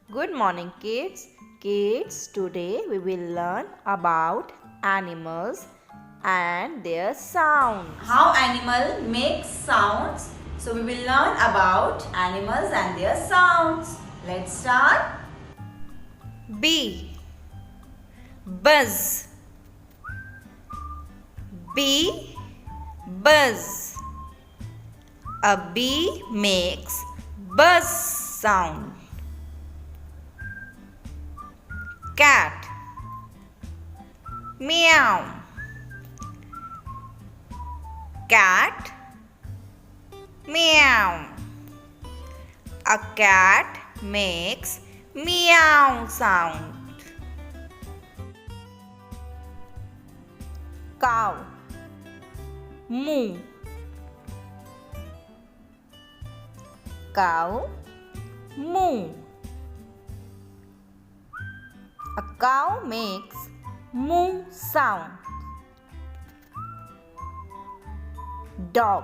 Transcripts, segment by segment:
Good morning, kids. Kids, today we will learn about animals and their sounds. How animal makes sounds. So we will learn about animals and their sounds. Let's start. B. Buzz. B. Buzz. A bee makes buzz sound. Cat. Meow. Cat. Meow. A cat makes meow sound. Cow. Moo. Cow. Moo. A cow makes moo sound. Dog.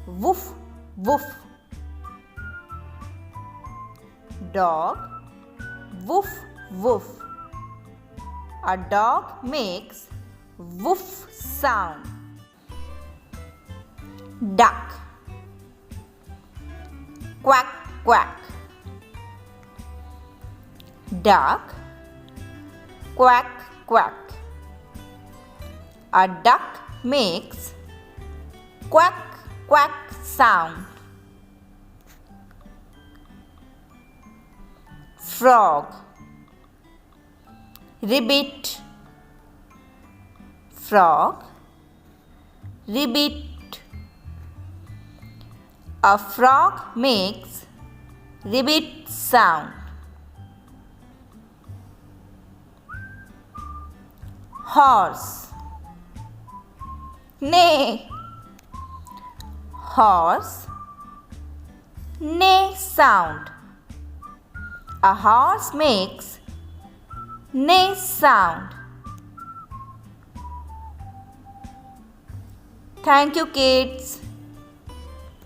Woof, woof. Dog. Woof, woof. A dog makes woof sound. Duck. Quack, quack. Duck. Quack, quack. A duck makes quack, quack sound. Frog. Ribbit. Frog. Ribbit. A frog makes ribbit sound. Horse. Neigh. Horse. Neigh sound. A horse makes neigh sound. Thank you, kids.